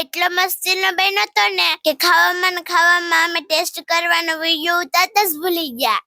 એટલો મસ્તીનો બન્યો તો ને કે ખાવામાં અમે ટેસ્ટ કરવાનો વિડિયો ઉતારતા જ ભૂલી ગયા.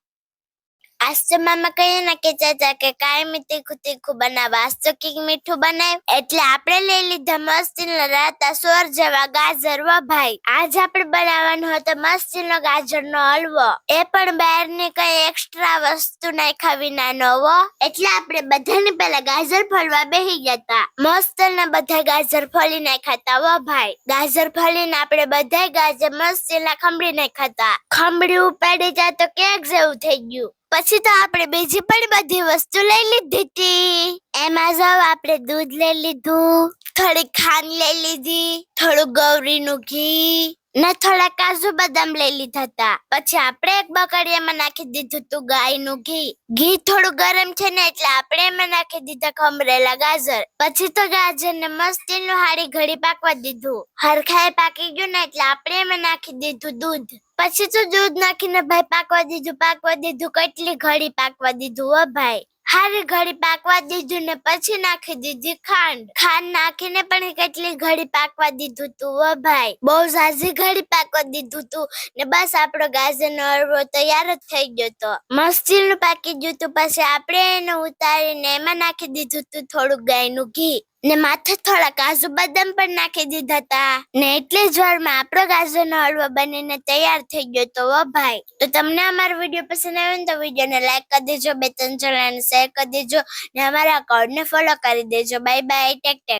આજ તો મામા કહે ને કે ચાચા કે કાયમી તીખું બનાવવા, આજ તો કંઈક મીઠું બનાવ. એટલે આપણે લઈ લીધા મસ્તીનો રાતા સોર જેવા ગાજર. વા ભાઈ, આજ આપણે બનાવવાનો હતો મસ્તીનો ગાજરનો હલવો, એ પણ બહારની કઈ એક્સ્ટ્રા વસ્તુ નાખ્યા વિનાનો હો. એટલે આપણે બધાને પહેલા ગાજર ફોલવા બેસી ગયા હતા. મસ્તના બધા ગાજર ફોલી નાખ્યા હતા. વા ભાઈ, ગાજર ફોલીને આપણે બધા ગાજર મસ્તીના ખમણી નાખ્યા હતા. ખમણી ઉપાડી જાય તો કેક જેવું થઈ ગયું. પછી તો આપણે બીજી પણ બધી વસ્તુ લઈ લીધી હતી. એમાં જો આપણે દૂધ લઈ લીધું, થોડી ખાંડ લઈ લીધી, થોડું ગૌરીનું ઘી ને થોડા કાજુ બદામ લઈ લીધા હતા. પછી આપણે એક બકડિયામાં નાખી દીધું તું ગાયનું ઘી. ઘી થોડું ગરમ છે ને એટલે આપણે એમાં નાખી દીધા ખમરેલા ગાજર. પછી તો ગાજરને મસ્તીનું હારી ઘડી પાકવા દીધું. હરખાએ પાકી ગયું ને એટલે આપણે એમાં નાખી દીધું દૂધ. પછી તો દૂધ નાખીને ભાઈ પાકવા દીધું. કેટલી ઘડી પાકવા દીધું હો ભાઈ. હારી ઘડી પાકવા દીધું ને પછી નાખી દીધી ખાંડ. ખાંડ નાખીને પણ કેટલી ઘડી પાકવા દીધું તું હો ભાઈ. બહુ ઝાઝી ઘડી પાકવા દીધું તું ને બસ આપણો ગાજરનો હલવો તૈયાર જ થઈ ગયો તો. મસ્તીનું પાકી ગયું તું. પછી આપણે એને ઉતારીને એમાં નાખી દીધું તું થોડું ગાયનું ઘી ને માથે થોડા કાજુ બદામ પણ નાખી દીધા હતા. ને એટલી જ વારમાં આપણો ગાજરનો હલવો બનીને તૈયાર થઈ ગયો તો હો ભાઈ. તો તમને અમારો વિડીયો પસંદ આવ્યો ને તો વિડીયોને લાઈક કરી દેજો, 2-3 જણાને શેર કરી દેજો ને અમારા અકાઉન્ટને ફોલો કરી દેજો. Bye bye, take tech.